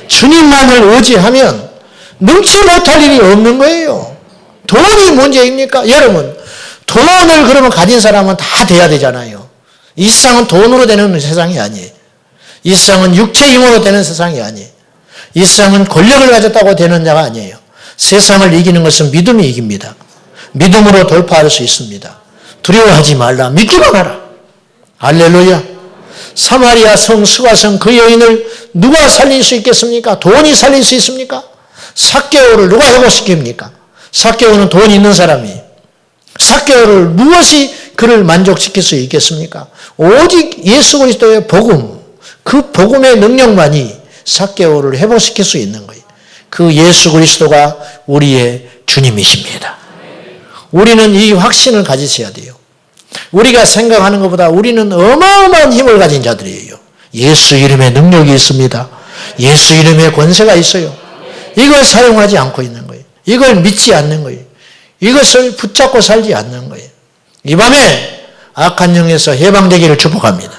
주님만을 의지하면 능치 못할 일이 없는 거예요. 돈이 문제입니까? 여러분, 돈을 그러면 가진 사람은 다 돼야 되잖아요. 이 세상은 돈으로 되는 세상이 아니에요. 이 세상은 육체 힘으로 되는 세상이 아니에요. 이 세상은 권력을 가졌다고 되는 자가 아니에요. 세상을 이기는 것은 믿음이 이깁니다. 믿음으로 돌파할 수 있습니다. 두려워하지 말라. 믿기만 하라. 할렐루야. 사마리아 성 수가성 그 여인을 누가 살릴 수 있겠습니까? 돈이 살릴 수 있습니까? 삭개오를 누가 회복시킵니까? 삭개오는 돈이 있는 사람이에요. 삭개오를 무엇이 그를 만족시킬 수 있겠습니까? 오직 예수 그리스도의 복음, 그 복음의 능력만이 삭개오를 회복시킬 수 있는 거예요. 그 예수 그리스도가 우리의 주님이십니다. 우리는 이 확신을 가지셔야 돼요. 우리가 생각하는 것보다 우리는 어마어마한 힘을 가진 자들이에요. 예수 이름의 능력이 있습니다. 예수 이름의 권세가 있어요. 이걸 사용하지 않고 있는 거예요. 이걸 믿지 않는 거예요. 이것을 붙잡고 살지 않는 거예요. 이 밤에 악한 영에서 해방되기를 축복합니다.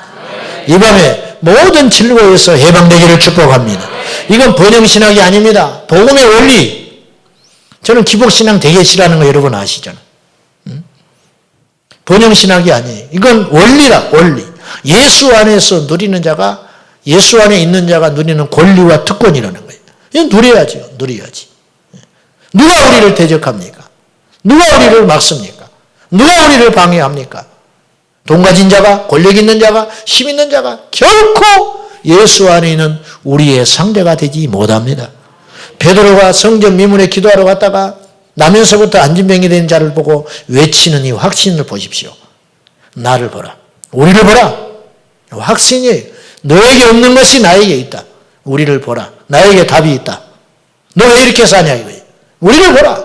이 밤에 모든 질고에서 해방되기를 축복합니다. 이건 번영신학이 아닙니다. 복음의 원리. 저는 기복신앙 되게 싫어하는 거 여러분 아시잖아요. 번영신학이 아니에요. 이건 원리라, 원리. 예수 안에서 누리는 자가, 예수 안에 있는 자가 누리는 권리와 특권이라는 거예요. 이건 누려야죠. 누려야지. 누가 우리를 대적합니까? 누가 우리를 막습니까? 누가 우리를 방해합니까? 돈 가진 자가, 권력 있는 자가, 힘 있는 자가 결코 예수 안에 있는 우리의 상대가 되지 못합니다. 베드로가 성전 미문에 기도하러 갔다가 나면서부터 안진병이 된 자를 보고 외치는 이 확신을 보십시오. 나를 보라. 우리를 보라. 확신이에요. 너에게 없는 것이 나에게 있다. 우리를 보라. 나에게 답이 있다. 너 왜 이렇게 사냐 이거예요. 우리를 보라.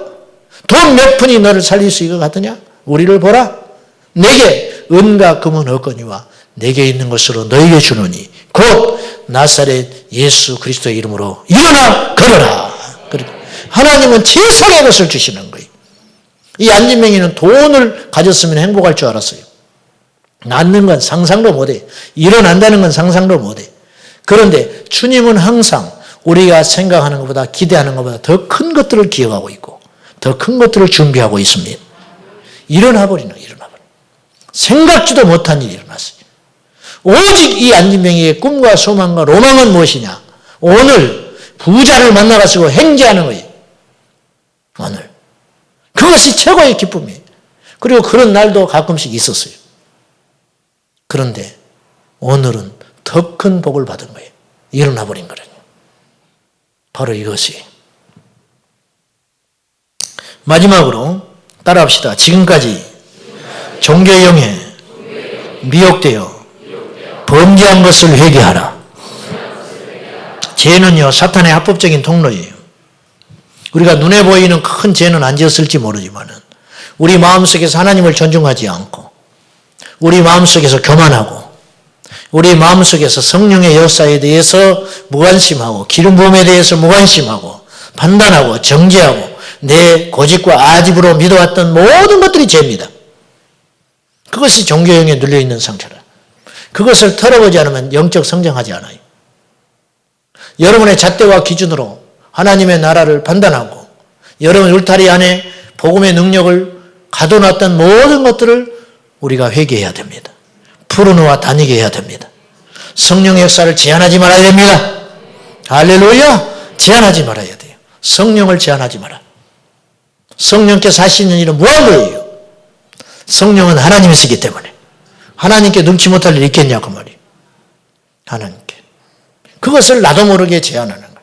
돈 몇 푼이 너를 살릴 수 있을 것 같으냐? 우리를 보라. 내게 은과 금은 없거니와 내게 있는 것으로 너에게 주노니 곧 나사렛 예수 그리스도의 이름으로 일어나 걸어라. 하나님은 최상의 것을 주시는 거예요. 이 안진뱅이는 돈을 가졌으면 행복할 줄 알았어요. 낳는 건 상상도 못해. 일어난다는 건 상상도 못해. 그런데 주님은 항상 우리가 생각하는 것보다 기대하는 것보다 더 큰 것들을 기억하고 있고 더 큰 것들을 준비하고 있습니다. 일어나버리는 거예요. 생각지도 못한 일이 일어났어요. 오직 이 안진뱅이의 꿈과 소망과 로망은 무엇이냐? 오늘 부자를 만나가지고 행제하는 거예요. 오늘. 그것이 최고의 기쁨이에요. 그리고 그런 날도 가끔씩 있었어요. 그런데 오늘은 더 큰 복을 받은 거예요. 일어나 버린 거라요. 바로 이것이. 마지막으로 따라합시다. 지금까지 종교의 영에 미혹되어 범죄한 것을 회개하라. 죄는요, 사탄의 합법적인 통로예요. 우리가 눈에 보이는 큰 죄는 안 지었을지 모르지만은 우리 마음속에서 하나님을 존중하지 않고 우리 마음속에서 교만하고 우리 마음속에서 성령의 역사에 대해서 무관심하고 기름 부음에 대해서 무관심하고 판단하고 정죄하고 내 고집과 아집으로 믿어왔던 모든 것들이 죄입니다. 그것이 종교형에 눌려있는 상처라. 그것을 털어보지 않으면 영적 성장하지 않아요. 여러분의 잣대와 기준으로 하나님의 나라를 판단하고 여러분 울타리 안에 복음의 능력을 가둬놨던 모든 것들을 우리가 회개해야 됩니다. 푸르노와 다니게 해야 됩니다. 성령의 역사를 제한하지 말아야 됩니다. 할렐루야! 제한하지 말아야 돼요. 성령을 제한하지 마라. 성령께서 하시는 일은 무한도예요. 성령은 하나님이시기 때문에 하나님께 능치 못할 일이 있겠냐 그 말이에요. 하나님께. 그것을 나도 모르게 제한하는 거예요.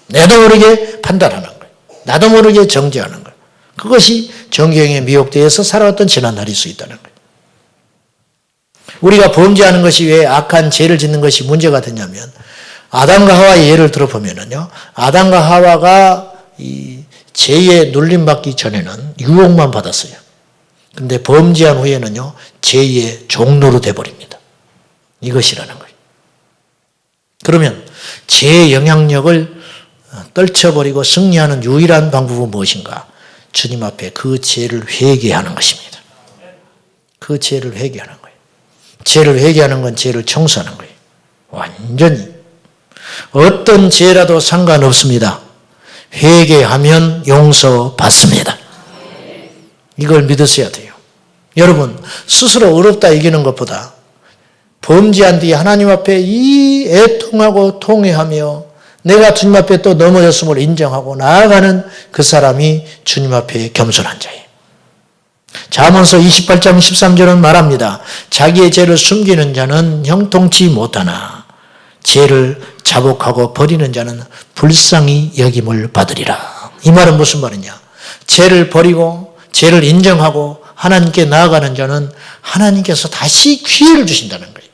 나도 모르게 판단하는 거예요. 나도 모르게 정죄하는 거예요. 그것이 정경에 미혹되어서 살아왔던 지난날일 수 있다는 거예요. 우리가 범죄하는 것이 왜 악한 죄를 짓는 것이 문제가 되냐면 아담과 하와의 예를 들어보면요. 아담과 하와가 이 죄에 눌림받기 전에는 유혹만 받았어요. 근데 범죄한 후에는요. 죄의 종로로 돼버립니다. 이것이라는 거예요. 그러면 죄의 영향력을 떨쳐버리고 승리하는 유일한 방법은 무엇인가? 주님 앞에 그 죄를 회개하는 것입니다. 그 죄를 회개하는 거예요. 죄를 회개하는 건 죄를 청소하는 거예요. 완전히. 어떤 죄라도 상관없습니다. 회개하면 용서받습니다. 이걸 믿으셔야 돼요. 여러분, 스스로 어렵다 이기는 것보다 범죄한 뒤에 하나님 앞에 이 애통하고 통회하며 내가 주님 앞에 또 넘어졌음을 인정하고 나아가는 그 사람이 주님 앞에 겸손한 자예요. 잠언서 28장 13절은 말합니다. 자기의 죄를 숨기는 자는 형통치 못하나 죄를 자복하고 버리는 자는 불쌍히 여김을 받으리라. 이 말은 무슨 말이냐? 죄를 버리고 죄를 인정하고 하나님께 나아가는 자는 하나님께서 다시 기회를 주신다는 거예요.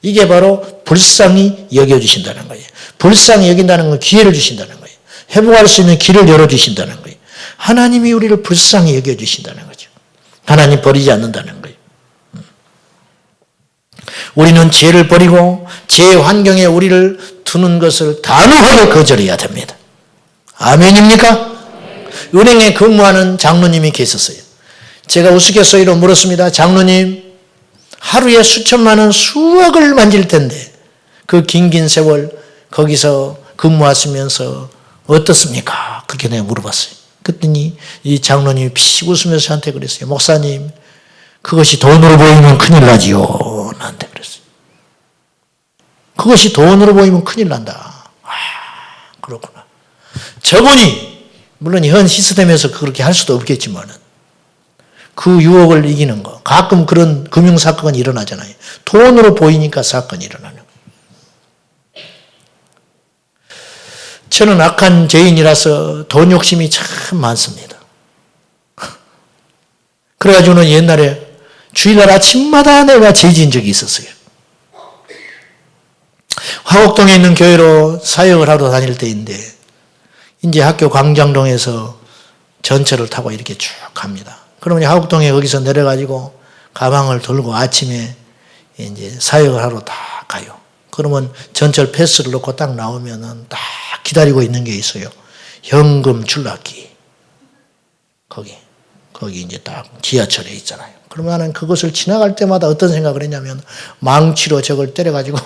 이게 바로 불쌍히 여겨주신다는 거예요. 불쌍히 여긴다는 건 기회를 주신다는 거예요. 회복할 수 있는 길을 열어주신다는 거예요. 하나님이 우리를 불쌍히 여겨주신다는 거죠. 하나님 버리지 않는다는 거예요. 우리는 죄를 버리고 죄의 환경에 우리를 두는 것을 단호하게 거절해야 됩니다. 아멘입니까? 은행에 근무하는 장로님이 계셨어요. 제가 우스갯소리로 물었습니다. 장로님, 하루에 수천만 원, 수억을 만질 텐데 그 긴 세월 거기서 근무하시면서 어떻습니까? 그렇게 내가 물어봤어요. 그랬더니 이 장로님이 피식 웃으면서 저한테 그랬어요. 목사님, 그것이 돈으로 보이면 큰일 나지요. 나한테 그랬어요. 그것이 돈으로 보이면 큰일 난다. 아, 그렇구나. 저분이 물론 현 시스템에서 그렇게 할 수도 없겠지만은 그 유혹을 이기는 거. 가끔 그런 금융사건이 일어나잖아요. 돈으로 보이니까 사건이 일어나는 거. 저는 악한 죄인이라서 돈 욕심이 참 많습니다. 그래가지고는 옛날에 주일날 아침마다 내가 죄 지은 적이 있었어요. 하곡동에 있는 교회로 사역을 하러 다닐 때인데 이제 학교 광장동에서 전철을 타고 이렇게 쭉 갑니다. 그러면 하곡동에 거기서 내려가지고 가방을 들고 아침에 이제 사역을 하러 다 가요. 그러면 전철 패스를 놓고 딱 나오면은 딱 기다리고 있는 게 있어요. 현금 줄라기. 거기 이제 딱 지하철에 있잖아요. 그러면 나는 그것을 지나갈 때마다 어떤 생각을 했냐면 망치로 저걸 때려가지고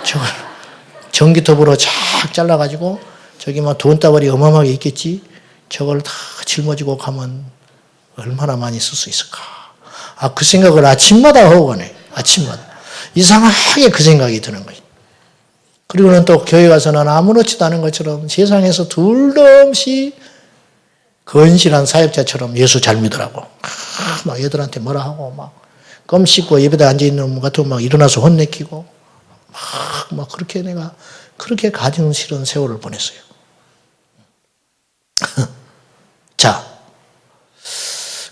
저걸 전기톱으로 쫙 잘라가지고 저기 막 돈다발이 어마어마하게 있겠지. 저걸 다 짊어지고 가면 얼마나 많이 쓸 수 있을까. 그 생각을 아침마다 하고 가네. 아침마다. 이상하게 그 생각이 드는 거예요. 그리고는 또 교회 가서 난 아무렇지도 않은 것처럼 세상에서 둘도 없이 건실한 사역자처럼 예수 잘 믿으라고. 막 애들한테 뭐라 하고 막 껌 씹고 예배대 앉아있는 놈 같으면 막 일어나서 혼내키고 막 그렇게 내가 그렇게 가정 싫은 세월을 보냈어요. 자,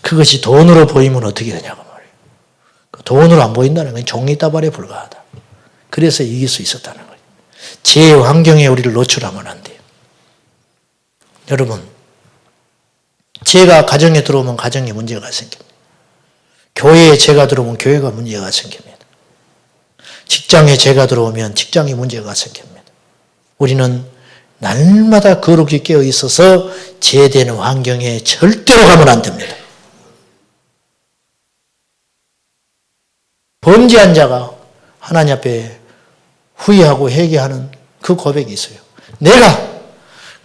그것이 돈으로 보이면 어떻게 되냐고 말이에요. 돈으로 안 보인다는 건 종이다발에 불과하다. 그래서 이길 수 있었다는 거예요. 제 환경에 우리를 노출하면 안 돼요. 여러분, 죄가 가정에 들어오면 가정에 문제가 생깁니다. 교회에 죄가 들어오면 교회가 문제가 생깁니다. 직장에 죄가 들어오면 직장에 문제가 생깁니다. 우리는 날마다 거룩히 깨어 있어서 죄되는 환경에 절대로 가면 안 됩니다. 범죄한 자가 하나님 앞에 후회하고 회개하는 그 고백이 있어요. 내가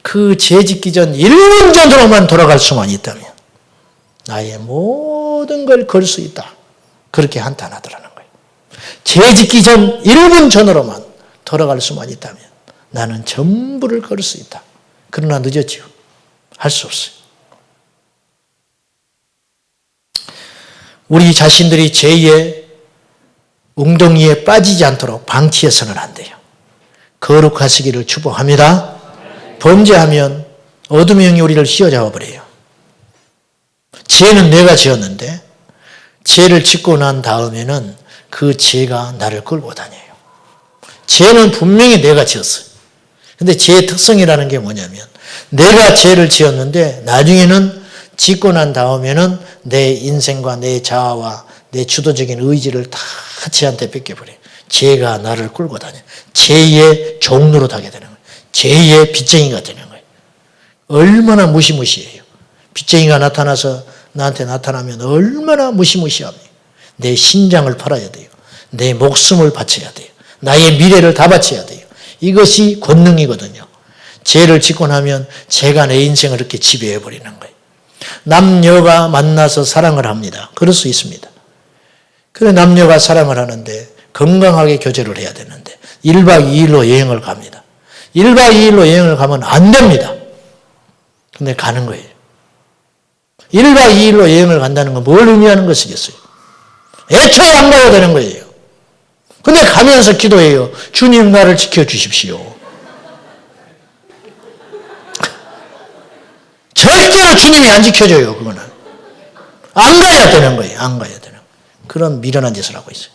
그 죄 짓기 전 1분 전으로만 돌아갈 수만 있다면 나의 모든 걸 걸 수 있다. 그렇게 한탄하더라는 거예요. 죄 짓기 전 1분 전으로만 돌아갈 수만 있다면 나는 전부를 걸 수 있다. 그러나 늦었지요. 할 수 없어요. 우리 자신들이 죄의 웅덩이에 빠지지 않도록 방치해서는 안 돼요. 거룩하시기를 축복합니다. 범죄하면 어둠의 영이 우리를 휘어잡아 버려요. 죄는 내가 지었는데 죄를 짓고 난 다음에는 그 죄가 나를 끌고 다녀요. 죄는 분명히 내가 지었어요. 근데 죄의 특성이라는 게 뭐냐면 내가 죄를 지었는데 나중에는 짓고 난 다음에는 내 인생과 내 자아와 내 주도적인 의지를 다 죄한테 뺏겨버려요. 죄가 나를 끌고 다녀요. 죄의 종로로 타게 되는 거예요. 죄의 빚쟁이가 되는 거예요. 얼마나 무시무시해요. 빚쟁이가 나타나서 나한테 나타나면 얼마나 무시무시합니까? 내 신장을 팔아야 돼요. 내 목숨을 바쳐야 돼요. 나의 미래를 다 바쳐야 돼요. 이것이 권능이거든요. 죄를 짓고 나면 죄가 내 인생을 이렇게 지배해버리는 거예요. 남녀가 만나서 사랑을 합니다. 그럴 수 있습니다. 그래 남녀가 사랑을 하는데 건강하게 교제를 해야 되는데 1박 2일로 여행을 갑니다. 1박 2일로 여행을 가면 안 됩니다. 근데 가는 거예요. 1박 2일로 여행을 간다는 건 뭘 의미하는 것이겠어요? 애초에 안 가야 되는 거예요. 근데 가면서 기도해요. 주님 나를 지켜주십시오. 절대로 주님이 안 지켜줘요. 그거는. 안 가야 되는 거예요. 안 가야 되는 거예요. 그런 미련한 짓을 하고 있어요.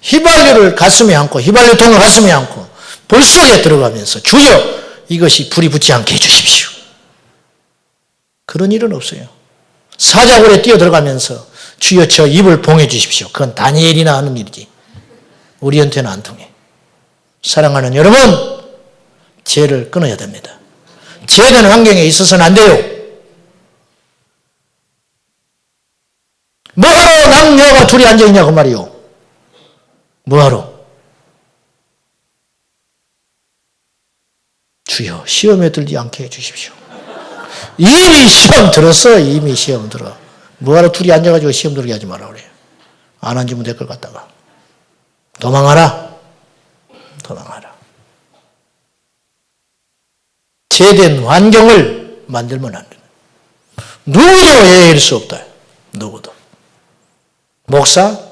휘발유를 가슴에 안고 휘발유통을 가슴에 안고 불 속에 들어가면서 주여 이것이 불이 붙지 않게 해주십시오. 그런 일은 없어요. 사자굴에 뛰어들어가면서 주여 저 입을 봉해 주십시오. 그건 다니엘이나 하는 일이지. 우리한테는 안 통해. 사랑하는 여러분, 죄를 끊어야 됩니다. 죄된 환경에 있어서는 안 돼요. 뭐하러 남녀가 둘이 앉아있냐고 말이요. 뭐하러? 주여 시험에 들지 않게 해주십시오. 이미 시험 들었어. 이미 시험 들어. 뭐하러 둘이 앉아가지고 시험 들게 하지 마라 그래요. 안 앉으면 될 것 같다가. 도망하라. 도망하라. 죄된 환경을 만들면 안 돼. 누구도 해낼 수 없다. 누구도. 목사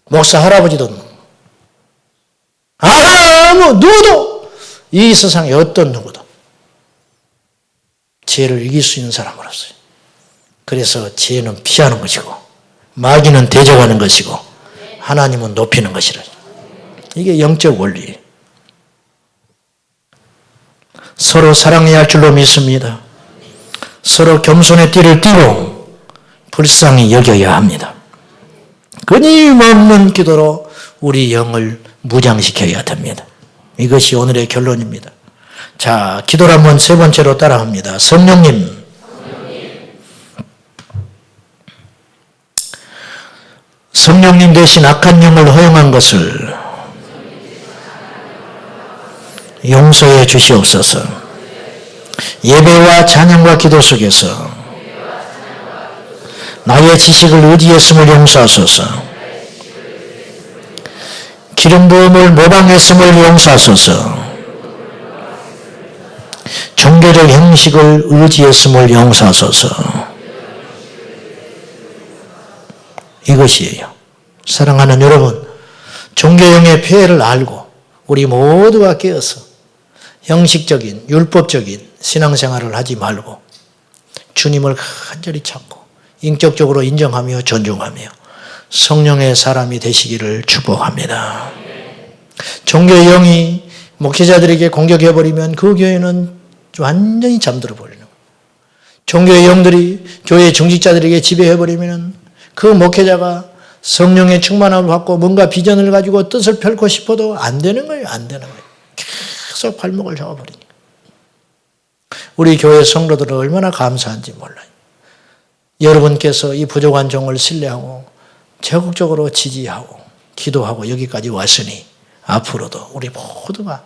할아버지도 누구도 이 세상에 어떤 누구도 죄를 이길 수 있는 사람은 없어요. 그래서 죄는 피하는 것이고 마귀는 대적하는 것이고 하나님은 높이는 것이라. 이게 영적 원리. 서로 사랑해야 할 줄로 믿습니다. 서로 겸손의 띠를 띠고 불쌍히 여겨야 합니다. 끊임없는 기도로 우리 영을 무장시켜야 됩니다. 이것이 오늘의 결론입니다. 자, 기도를 한번 세 번째로 따라합니다. 성령님, 성령님 대신 악한 영을 허용한 것을 용서해 주시옵소서. 예배와 찬양과 기도 속에서 나의 지식을 의지했음을 용서하소서. 기름 부음을 모방했음을 용서하소서. 종교적 형식을 의지했음을 용서하소서. 이것이에요. 사랑하는 여러분, 종교형의 폐해를 알고 우리 모두가 깨어서 형식적인 율법적인 신앙생활을 하지 말고 주님을 간절히 찾고 인격적으로 인정하며 존중하며 성령의 사람이 되시기를 축복합니다. 종교의 영이 목회자들에게 공격해버리면 그 교회는 완전히 잠들어 버리는 거예요. 종교의 영들이 교회 정직자들에게 지배해버리면 그 목회자가 성령의 충만함을 받고 뭔가 비전을 가지고 뜻을 펼고 싶어도 안 되는 거예요. 안 되는 거예요. 계속 발목을 잡아버리니까. 우리 교회 성도들은 얼마나 감사한지 몰라요. 여러분께서 이 부족한 종을 신뢰하고 적극적으로 지지하고 기도하고 여기까지 왔으니 앞으로도 우리 모두가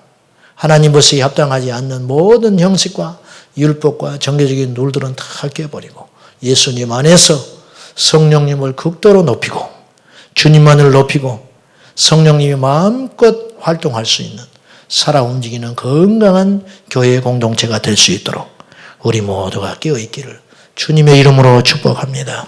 하나님 보시기에 합당하지 않는 모든 형식과 율법과 정교적인 룰들은 다 깨버리고 예수님 안에서 성령님을 극도로 높이고 주님만을 높이고 성령님이 마음껏 활동할 수 있는 살아 움직이는 건강한 교회 공동체가 될 수 있도록 우리 모두가 깨어있기를 주님의 이름으로 축복합니다.